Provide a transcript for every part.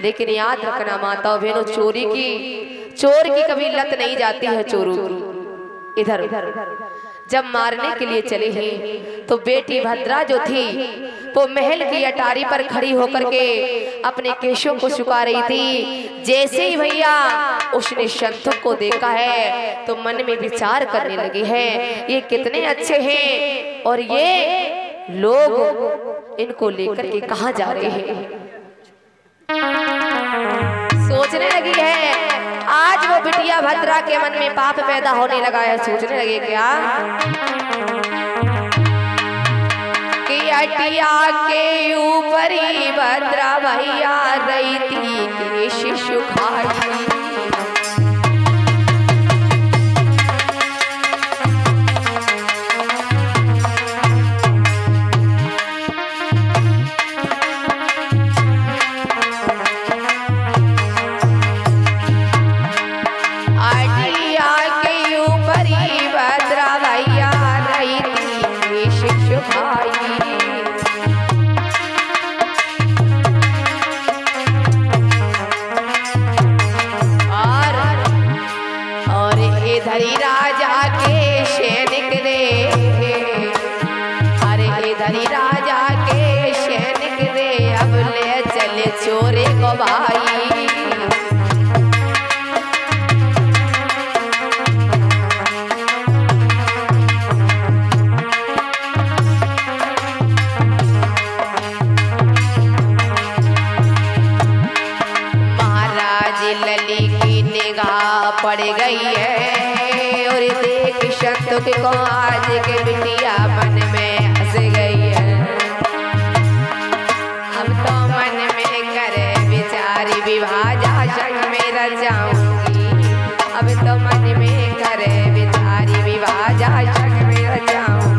लेकिन याद रखना माताओं बहनों, चोर की कभी लत नहीं जाती है चोरों की। इधर जब मारने के लिए चले हैं तो बेटी भद्रा जो थी वो महल की अटारी पर खड़ी होकर के अपने केशों को सुखा रही थी। जैसे ही भैया उसने शंतुक को देखा है तो मन में विचार करने लगी है, ये कितने अच्छे हैं और ये लोग इनको लेकर के कहाँ जा रहे हैं। सोचने लगी है, आज वो बिटिया भद्रा के मन में पाप पैदा होने लगा है। सोचने लगे क्या कि अटिया के ऊपर ही भद्रा भैया रही थी कि शिशु खाई। चोरे को भाई महाराज लली की निगाह पड़ गई है और देख शंतुक को आज के बिटिया मन में हंस गई है। अब तो मन में करे बिचारी विभाजा संग में रचाऊंगी। अब तो मन में करे बिचारी विभाजा संग में रचाऊंगी।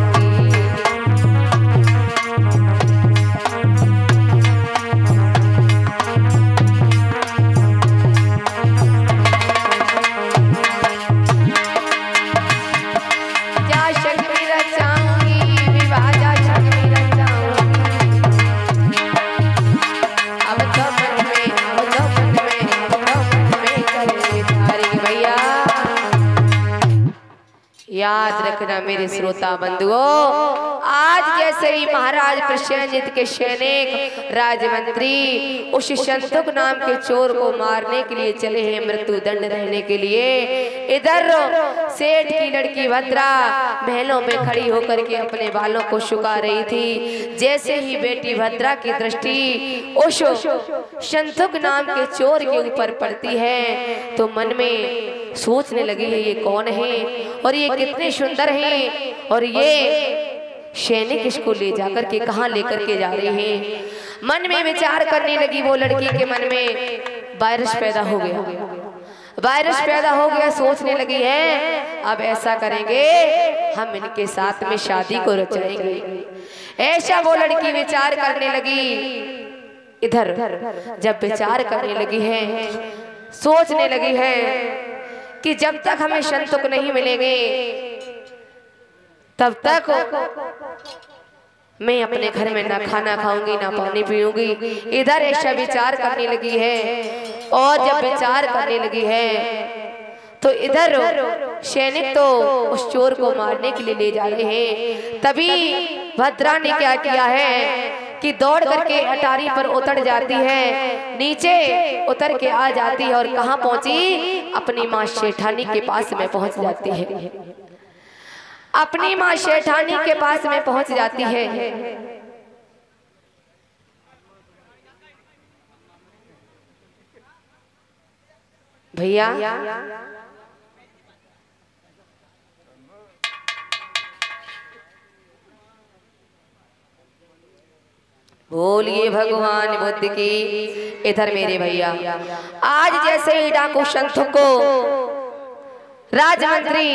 याद रखना मेरे श्रोता बंधुओं, आज जैसे ही महाराज प्रसेनजित के सैनिक राजमंत्री उस शंतुक नाम के चोर को मारने के लिए चले हैं मृत्यु दंड रहने के लिए, इधर सेठ की लड़की भद्रा महलों में खड़ी होकर के अपने बालों को सुखा रही थी। जैसे ही बेटी भद्रा की दृष्टि उस शंतुक नाम के चोर के ऊपर पड़ती है तो मन में सोचने लगी है, ये कौन है और ये कितने सुंदर हैं और ये सैनिक इसको ले जाकर के कहाँ लेकर के जा रहे हैं। मन में विचार करने लगी। वो लड़की के मन में वायरस पैदा हो गया, सोचने लगी है अब ऐसा करेंगे हम इनके साथ में शादी को रचाएंगे। ऐसा वो लड़की विचार करने लगी। इधर जब विचार करने लगी है, सोचने लगी है कि जब तक हमें शंतुक नहीं मिलेंगे तब तक मैं अपने घर में ना खाना खाऊंगी ना पानी पीऊंगी। इधर ऐसा विचार करने लगी है और जब विचार करने लगी है तो इधर सैनिक तो उस चोर को मारने के लिए ले जा रहे हैं। तभी भद्रा ने क्या किया है कि दौड़ करके अटारी पर उतर जाती है, नीचे उतर के आ जाती है और कहाँ पहुंची, अपनी माँ शेठानी के पास में पहुंच जाती है। अपनी माँ शेठानी के पास में पहुंच जाती है। भैया बोलिए भगवान बुद्ध की। इधर मेरे भैया आज जैसे ही डाकू शंतुक को राजमंत्री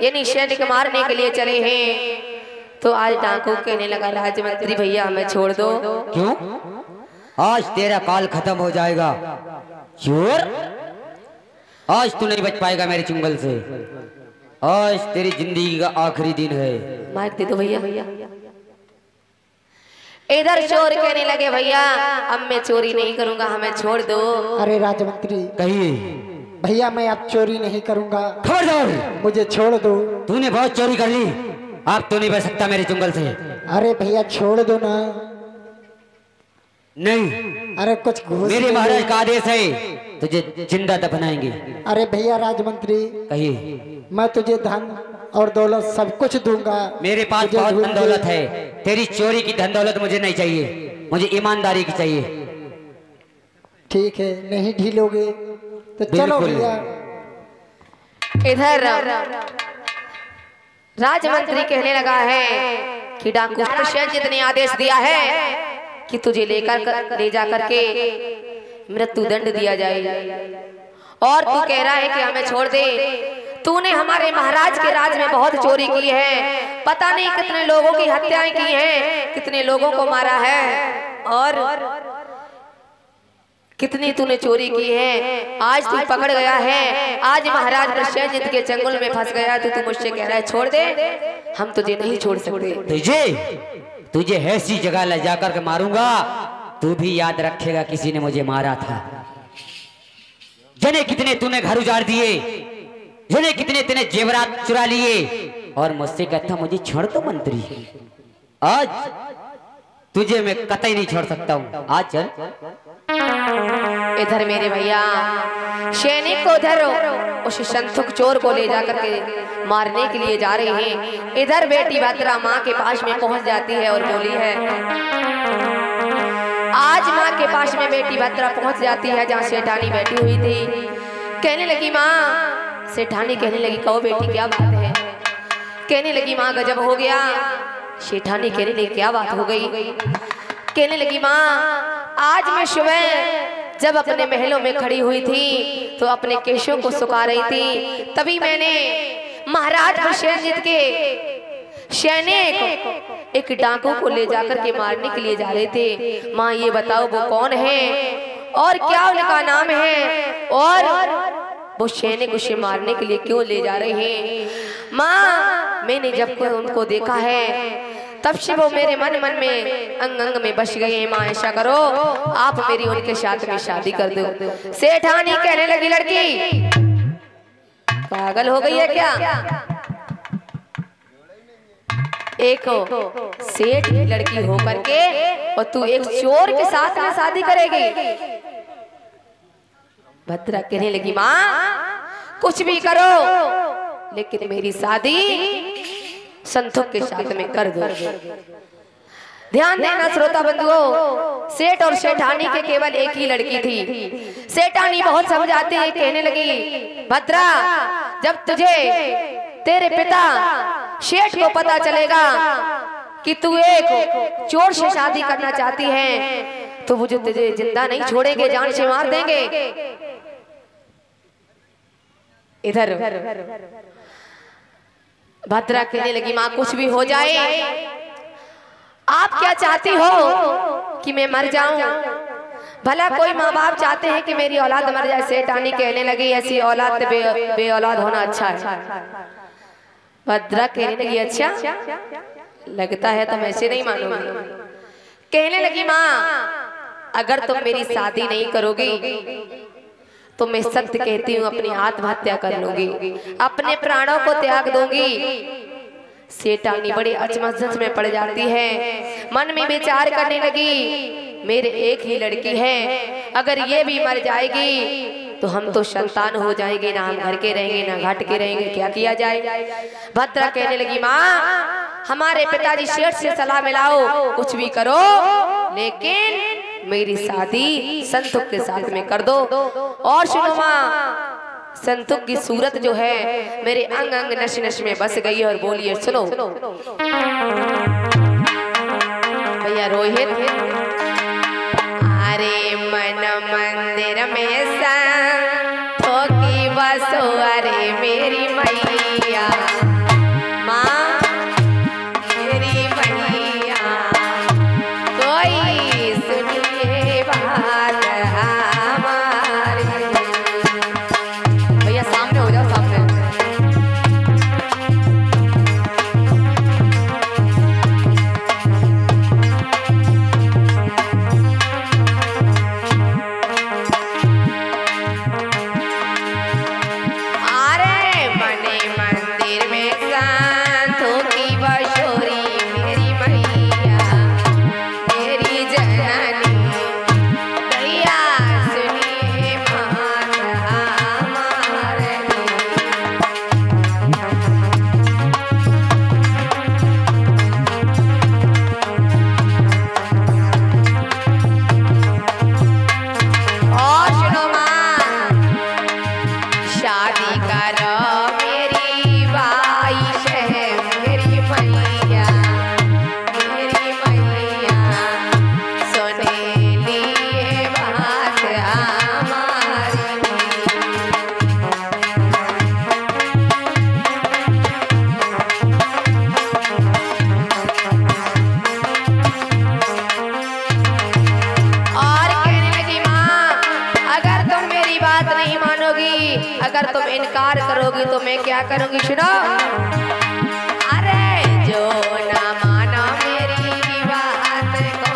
यानी सैनिक मारने के लिए चले हैं तो आज डाकू कहने लगा, राजमंत्री भैया हमें छोड़ दो। क्यों? आज तेरा काल खत्म हो जाएगा चोर। आज तू नहीं बच पाएगा मेरे चुंगल से। आज तेरी जिंदगी का आखिरी दिन है। माइक दे दो भैया। इधर चोर कहने लगे भैया अब मैं चोरी नहीं करूंगा, हमें छोड़ दो। अरे राजमंत्री कहिए भैया मैं अब चोरी नहीं करूंगा, खबरदार, मुझे छोड़ दो। तूने बहुत चोरी कर ली, आप तो नहीं बच सकता मेरे जंगल से। अरे भैया छोड़ दो ना। नहीं, अरे कुछ घूस मेरे ले महाराज लो। का आदेश है, तुझे जिंदा दफनाएंगे। अरे भैया राजमंत्री कहिए। मैं तुझे धन और दौलत सब कुछ दूंगा। मेरे पास मुझे बहुत ढूंढ धन दे। दौलत है, तेरी चोरी की धन दौलत मुझे नहीं चाहिए, मुझे ईमानदारी की चाहिए। ठीक है, नहीं ढीलोगे तो चलो बिल्कुल। भैया। इधर राजमंत्री कहने लगा है कि डाकू प्रसेनजीत ने आदेश दिया है कि तुझे ले जा करके मृत्यु दंड दिया जाए, और तू कह रहा है कि हमें छोड़ दे। तूने हमारे महाराज के राज में बहुत चोरी की है, पता नहीं कितने लोगों की हत्याएं की हैं, कितने लोगों को मारा है, और कितनी तूने चोरी की है। आज तू पकड़ गया है, आज महाराज प्रसेनजीत के चंगुल में फंस गया, तो तू मुझसे कह रहा है छोड़ दे। हम तुझे नहीं छोड़ सकते। तुझे ऐसी जगह ले जाकर के मारूंगा, तू भी याद रखेगा किसी ने मुझे मारा था। जने कितने तूने घर उजाड़ दिए, जने कितने तूने जेवरात चुरा लिए, और मुझसे कहता मुझे छोड़ दो मंत्री। आज तुझे मैं कतई नहीं छोड़ सकता हूँ, आज चल। इधर मेरे भैया सैनिक को उधर उस संतुक चोर को ले जाकर के मारने के लिए जा रहे हैं। इधर बेटी भद्रा माँ के पास में पहुंच जाती है और बोली है, आज माँ के पास में बेटी भद्रा पहुंच जाती है जहाँ सेठानी बैठी हुई थी। कहने लगी माँ, सेठानी कहने लगी कहो बेटी क्या बात है। कहने लगी माँ गजब हो गया। सेठानी कहने लगी क्या बात हो गई। कहने लगी माँ, आज मैं सुबह जब अपने महलों में खड़ी हुई थी तो अपने केशों को सुखा रही थी, तभी मैंने महाराज प्रसेनजीत के सैनिक एक डाकू को ले जाकर के मारने के लिए जा रहे थे। माँ ये बताओ वो कौन है और क्या उनका नाम है, और वो सैनिक उसे मारने के लिए क्यों ले जा रहे हैं। माँ मैंने जब उनको देखा है तब से वो मेरे मन में अंग अंग में बस गए हैं। माँ ऐसा करो आप मेरी उनके साथ में शादी कर दो। सेठानी कहने लगी लड़की पागल हो गई है क्या, एक सेठ की लड़की होकर के और तू एक चोर के साथ में शादी करेगी। भद्रा कहने लगी माँ कुछ भी करो लेकिन मेरी शादी संतुक के साथ में कर दो। ध्यान देना श्रोता बंधुओं, सेठ और सेठानी के केवल एक ही लड़की थी। सेठानी बहुत समझाते हैं, कहने लगी भद्रा जब तुझे तेरे पिता सेठ को पता चलेगा कि तू एक चोर से शादी करना चाहती है तो वो जो तुझे जिंदा नहीं छोड़ेंगे, जान से मार देंगे। इधर भद्रा कहने लगी माँ कुछ भी हो जाए, आप क्या चाहती हो कि मैं मर जाऊं? भला कोई माँ बाप चाहते हैं कि मेरी औलाद मर जाए। सेठानी कहने लगी ऐसी औलाद बे औलाद होना अच्छा है। भद्रा कहने लगी अच्छा लगता है तो मैं ऐसे नहीं मानूंगी। कहने लगी माँ अगर तुम मेरी शादी नहीं करोगी तो मैं सत्य कहती हूँ अपनी आत्महत्या कर लूंगी, अपने प्राणों को त्याग दूंगी। सेठानी बड़ी अचमंजस में पड़ जाती है, मन में विचार करने लगी मेरे एक ही लड़की है, अगर ये भी मर जाएगी तो हम तो संतान हो जाएंगे, ना हम घर के रहेंगे ना घाट के रहेंगे, क्या किया जाए। भद्रा कहने लगी माँ हमारे पिताजी सेठ से सलाह मिलाओ, कुछ भी करो लेकिन मेरी शादी संतुक के साथ में कर दो। और सुनो माँ संतुक की सूरत जो है मेरे अंग अंग नश नश में बस गई है। और बोलिए सुनो भैया रोहित, अरे मन मंदिर में संतों की बसो, अरे मेरी मैया माँ मेरी मैया कोई सुनिए बात हमारी। भैया सामने हो जाओ, सामने। इनकार करोगी तो मैं क्या करूंगी, सुनो। अरे जो ना मानो मेरी बात को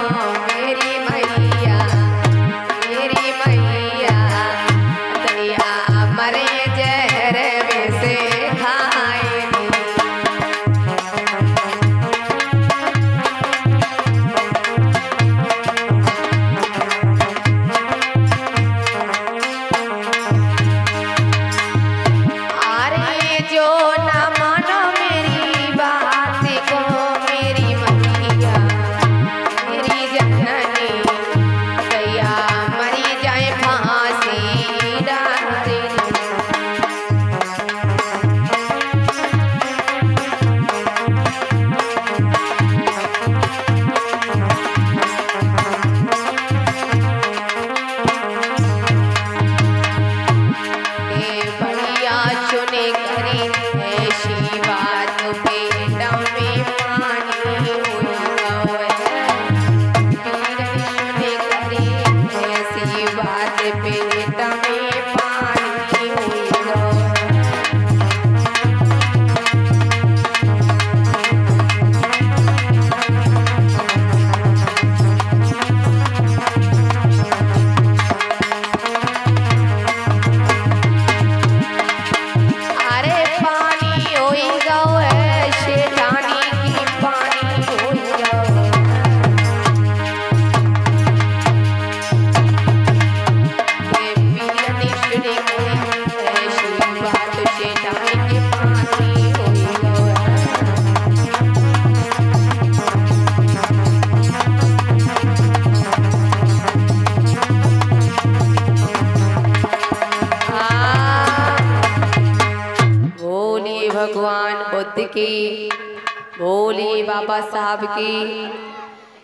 मेरी मैया दैया मरे जहर में से खाएगी। अरे जो ना मानो मेरी बात को मेरी मैया मेरी जननी दैया मरी जाए फांसी डाल देनी। बढ़िया चुने करी ऐसी बात पेट में पानी हुई चुने करी ऐसी बात पेट में पानी हुई। अरे पानी होई गौ है शेठानी की पानी होई गौ। ये पीरनी सुनी कोई ऐसी बात शेठानी की पानी होई गौ। बोलिए भगवान बुद्ध की, बोलिए बाबा साहब की।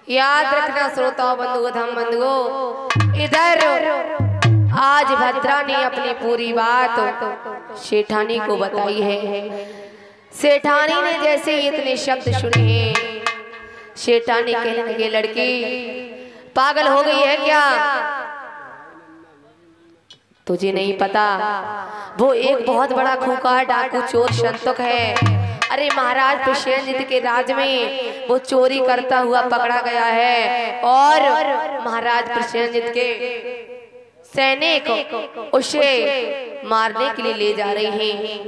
याद रखना श्रोता बंधुओं धम बंधुओं, इधर आज भद्रा ने अपनी पूरी बात शेठानी को बताई है। सेठानी ने जैसे इतने शब्द सुने हैं, शेठानी कहने लगे लड़की पागल हो गई है क्या? तुझे नहीं पता वो एक बहुत बड़ा खूंखार डाकू चोर संतुक है। अरे महाराज प्रसेनजीत के राज में वो चोरी करता हुआ पकड़ा गया है और महाराज प्रसेनजीत के सैनिक उसे मारने के लिए ले जा रहे हैं।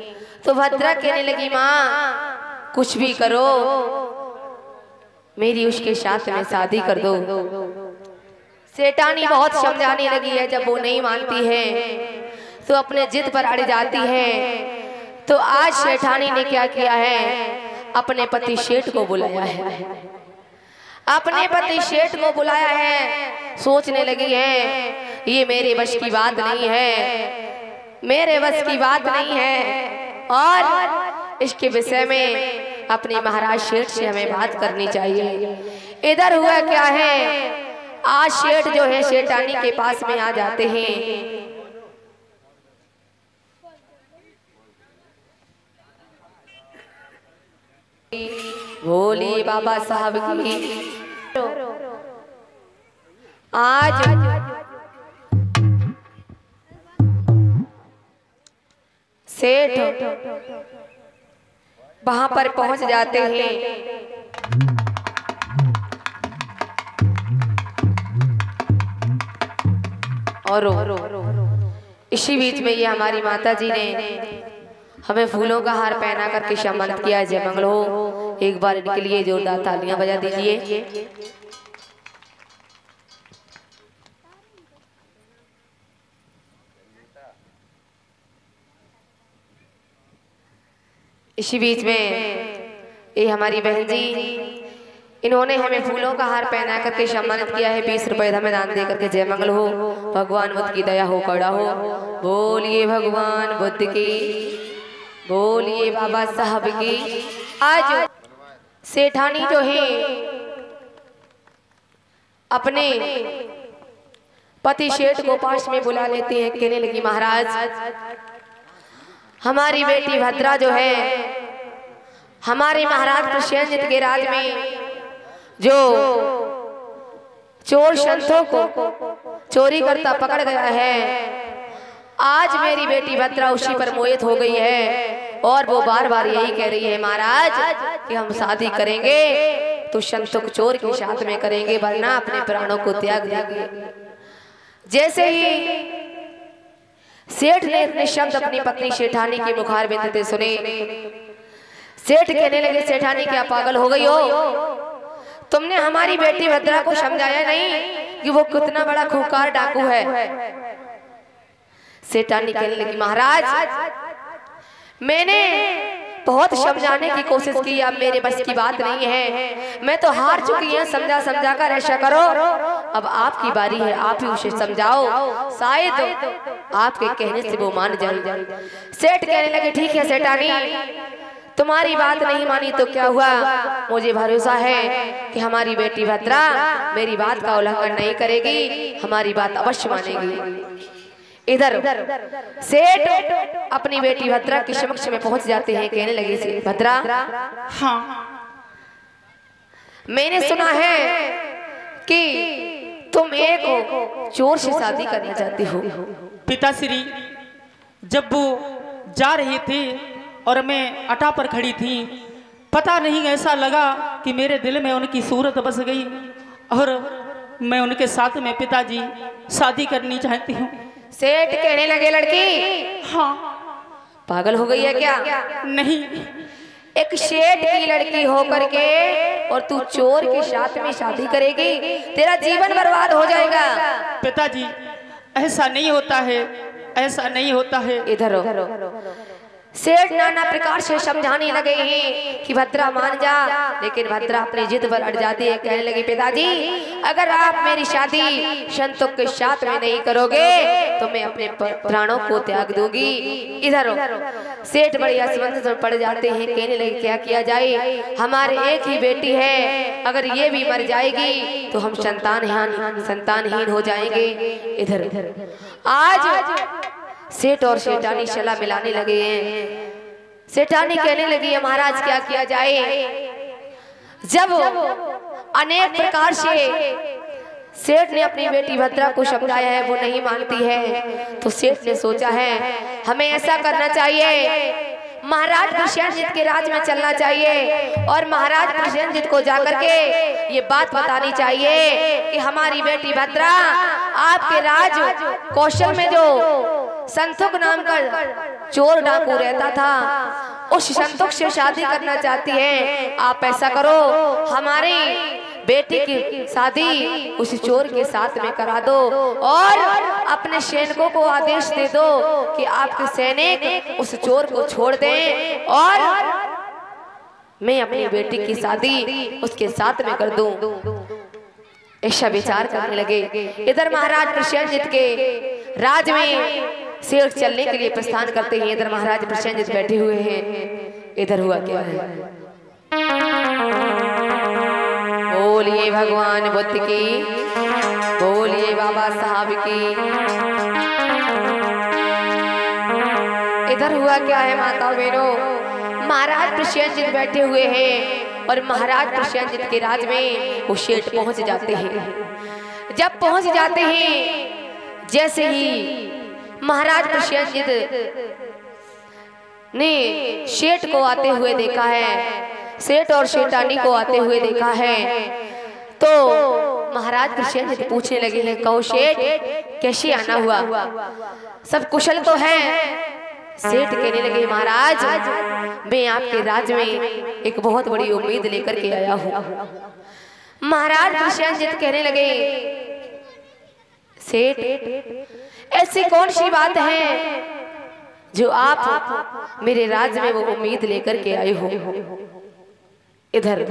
तो भद्रा कहने लगी माँ कुछ भी करो मेरी उसके साथ में शादी कर दो। सेठानी बहुत समझाने लगी है, जब वो नहीं मानती है तो अपने जिद पर अड़ जाती है। तो आज सेठानी ने क्या किया है, अपने पति शेठ को बुलाया है। अपने पति शेठ को बुलाया है, सोचने लगी है ये मेरे बस की बात नहीं है, मेरे बस की बात नहीं है और इसके विषय में अपने महाराज शेठ से हमें बात करनी चाहिए। इधर हुआ क्या है, आज शेठ जो है शेठानी के पास में आ जाते हैं। भोले बाबा साहब की आज सेठ वहां पर पहुंच जाते हैं। और इसी बीच में ये हमारी माता जी ने हमें फूलों का हार पहना करके सम्मानित किया। जय मंगल हो। एक बार इनके लिए जोरदार तालियां बजा दीजिए। इसी बीच में ये हमारी बहन जी इन्होंने हमें फूलों का हार पहना करके सम्मानित किया है। 20 रुपए हमें दान दे करके। जय मंगल हो। भगवान बुद्ध की दया हो कड़ा हो। बोलिए भगवान बुद्ध की, बोलिए बाबा साहब की। आज सेठानी जो है अपने पति शेठ को पास में बुला लेते हैं। कहने लगी महाराज हमारी बेटी भद्रा जो है हमारे महाराज प्रसेनजीत के राज में जो चोर संतों को चोरी करता पकड़ गया है, आज मेरी बेटी भद्रा उसी पर मोहित हो गई है और वो बार बार यही कह रही है महाराज कि हम शादी करेंगे तो संतुक चोर के साथ में करेंगे, वरना अपने प्राणों को त्याग देंगे। जैसे ही सेठ ने इतने शब्द अपनी पत्नी सेठानी की मुखार बिंदते सुने, सेठ कहने लगे सेठानी क्या पागल हो गई हो? तुमने हमारी बेटी भद्रा को समझाया नहीं कि वो कितना बड़ा खूंखार डाकू है। सेठानी कहने लगी महाराज मैंने बहुत समझाने की कोशिश की, अब मेरे बस की बात नहीं है, मैं तो हार चुकी हूँ, समझा समझा कर ऐसा करो, अब आपकी बारी है, आप ही उसे समझाओ, शायद आपके कहने से वो मान जाए। सेठ कहने लगे ठीक है सेठानी, तुम्हारी बात नहीं मानी तो क्या हुआ, मुझे भरोसा है कि हमारी बेटी भद्रा मेरी बात का उल्लंघन नहीं करेगी, हमारी बात अवश्य मानेगी। इधर सेठ अपनी बेटी भद्रा के समक्ष में पहुंच जाते हैं, कहने लगे से भद्रा हाँ मैंने सुना है कि तुम एक चोर से शादी करना चाहती हो। पिताश्री, जब वो जा रहे थे और मैं अटा पर खड़ी थी, पता नहीं ऐसा लगा कि मेरे दिल में उनकी सूरत बस गई और मैं उनके साथ में पिताजी शादी करनी चाहती हूँ। सेठ कहने लगे लड़की हाँ पागल हो गई है क्या? नहीं, एक सेठ की लड़की होकर के और तू चोर के साथ में शादी करेगी, तेरा जीवन बर्बाद हो जाएगा। पिताजी ऐसा नहीं होता है, ऐसा नहीं होता है। इधर हो। सेठ नाना प्रकार से समझाने लगे हैं कि भद्रा मान जा, लेकिन भद्रा अपनी जिद पर अड़ जाती है। कहने लगी पिताजी अगर आप मेरी शादी संतोष के साथ में नहीं करोगे तो मैं अपने प्राणों को त्याग दूंगी। इधर हो। सेठ बड़ी असमंजस में पड़ जाते हैं, कहने लगे क्या किया जाए, हमारे एक ही बेटी है, अगर ये भी मर जाएगी तो हम संतानहीन हो जाएंगे। इधर आज सेठ और सेठानी सलाह मिलाने लगे हैं। सेठानी कहने लगी है महाराज क्या किया जाए, जब अनेक प्रकार से सेठ ने अपनी बेटी भद्रा को समझाया है वो नहीं मानती है, तो सेठ ने सोचा है हमें ऐसा करना चाहिए, महाराज प्रसेनजीत के राज में चलना चाहिए और महाराज प्रसेनजीत को जाकर के ये बात बतानी चाहिए कि हमारी बेटी भद्रा आपके राज कौशल में जो संतुक नाम का चोर डाकू रहता था उस संतुक से शादी करना चाहती है। आप ऐसा करो हमारी बेटी की शादी उस चोर के साथ में करा दो और अपने सैनिकों को आदेश दे दो कि आपके सैनिक उस चोर को छोड़ दें और मैं अपनी बेटी की शादी उसके साथ में कर दूं। ऐसा विचार करने लगे। इधर महाराज प्रसेनजीत के राज में सेठ चलने के लिए प्रस्थान करते हैं। इधर महाराज प्रसेनजीत बैठे हुए हैं। इधर हुआ क्या है, बोलिए भगवान बुद्ध की, बोलिए बाबा साहब की। इधर हुआ क्या है माता बहनों, महाराज प्रसेनजीत बैठे हुए हैं और महाराज प्रसेनजीत के राज में वो सेठ पहुंच जाते हैं। जब पहुंच जाते हैं, जैसे ही महाराज प्रसेनजीत ने सेठ को आते हुए देखा है, सेठ और सेठानी को आते हुए देखा है, तो महाराज प्रसेनजीत पूछने लगे हैं कहो सेठ कैसे आना हुआ, सब कुशल तो है? सेठ कहने लगे महाराज मैं आपके राज में एक बहुत बड़ी उम्मीद लेकर के आया हूँ। महाराज प्रसेनजीत कहने लगे सेठ ऐसी कौन सी बात है जो आप मेरे राज में वो उम्मीद लेकर के आए हो। इधर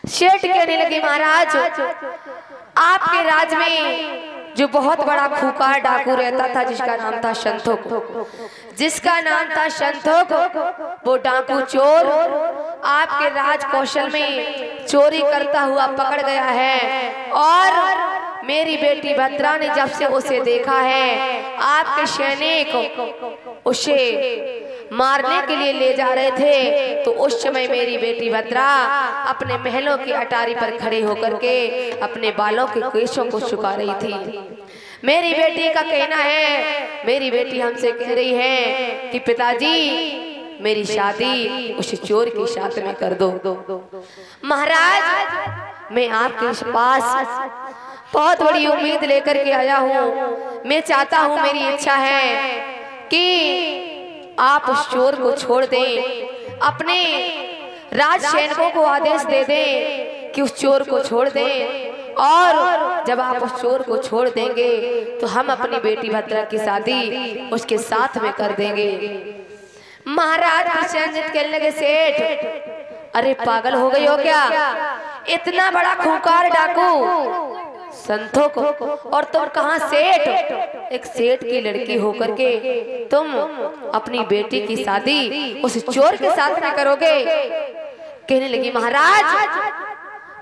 सेठ कहने लगे महाराज आपके राज में जो बहुत बड़ा खूंखार डाकू रहता था जिसका नाम था संतुक, वो डाकू चोर आपके राज कौशल में चोरी करता हुआ पकड़ गया है और मेरी बेटी भद्रा ने जब से उसे देखा है आपके सैनिक उसे मारने के लिए ले जा रहे थे, तो उस समय मेरी बेटी भद्रा अपने महलों की अटारी पर खड़े होकर के अपने बालों के केशों को सुखा रही थी। मेरी बेटी का कहना है, मेरी बेटी हमसे कह रही है कि पिताजी मेरी शादी उस चोर के साथ में कर दो। महाराज मैं आपके पास बहुत बड़ी उम्मीद लेकर के आया हूँ। मैं चाहता हूँ, मेरी इच्छा है कि आप उस चोर को छोड़ दें, अपने राज सैनिकों को आदेश दे दें कि उस चोर को छोड़ दें, और जब आप उस चोर को छोड़ देंगे तो हम अपनी बेटी भद्रा की शादी उसके साथ में कर देंगे। महाराज प्रसेनजीत कहने लगे, सेठ अरे पागल हो गई हो क्या? इतना बड़ा खूंखार डाकू संतों को, और तुम कहाँ सेठ? एक सेठ की लड़की होकर के तुम अपनी बेटी की शादी उस चोर के साथ में करोगे? कहने लगी, महाराज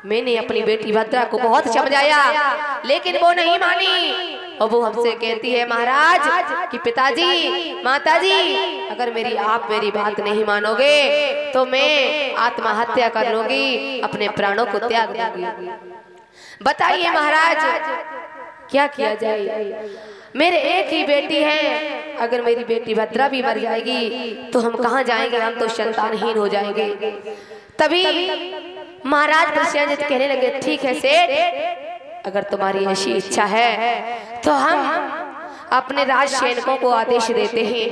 मैंने अपनी बेटी भद्रा को बहुत समझाया लेकिन वो नहीं मानी, और वो हमसे कहती है महाराज कि पिताजी माताजी अगर आप मेरी बात नहीं मानोगे तो मैं आत्महत्या कर लूंगी, अपने प्राणों को त्याग दूंगी। बताइए महाराज क्या किया जाए? मेरे एक ही बेटी है, अगर मेरी बेटी भद्रा भी मर जाएगी तो हम कहाँ जाएंगे? हम तो संतानहीन हो जाएंगे। तभी महाराज प्रसेनजीत कहने लगे, ठीक है सेठ, अगर तुम्हारी ऐसी इच्छा है तो हम अपने राज सैनिकों को आदेश देते हैं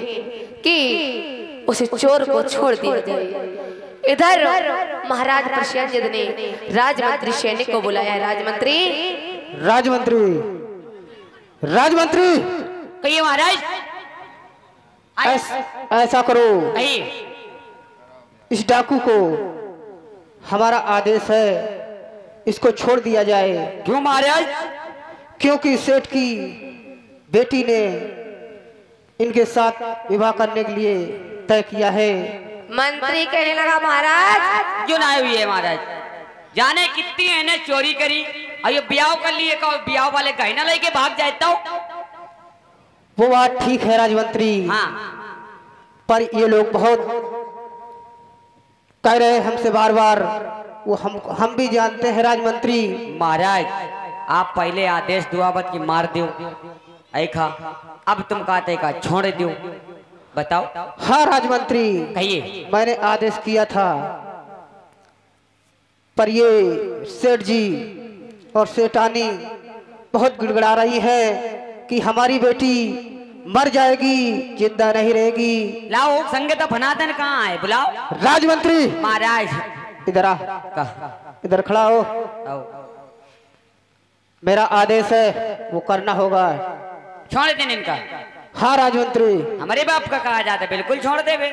कि उस चोर को छोड़ दिया जाए। इधर महाराज प्रसेनजीत ने राजमंत्री सैनिक को बुलाया। राजमंत्री राजमंत्री कहिए महाराज। ऐसा करो, कहिए। इस डाकू को हमारा आदेश है, इसको छोड़ दिया जाए। क्यों महाराज? क्योंकि सेठ की बेटी ने इनके साथ विवाह करने के लिए तय किया है। मंत्री कहने लगा, महाराज क्यों ना हुई है महाराज? जाने कितनी है चोरी करी और ये ब्याह कर लिए, ब्याह वाले गहना लेके भाग जाता हूँ। वो बात ठीक है राजमंत्री, हाँ, पर ये लोग बहुत कह रहे हैं हमसे बार बार, वो हम भी जानते हैं राजमंत्री। महाराज आप पहले आदेश दुआवत की मार दो ऐखा, अब तुम कहते का छोड़ दो, बताओ। हाँ राजमंत्री, कहिए। मैंने आदेश किया था, पर ये सेठ जी और सेठानी बहुत गिड़गिड़ा रही है कि हमारी बेटी मर जाएगी, जिंदा नहीं रहेगी। लाओ संगत फनातन कहाँ है, बुलाओ। राजमंत्री महाराज इधर आ, इधर खड़ा हो। मेरा आदेश है वो करना होगा। छोड़ देने इनका। हाँ राजमंत्री। हमारे बाप का कहा जाता है, बिल्कुल छोड़ दे बे।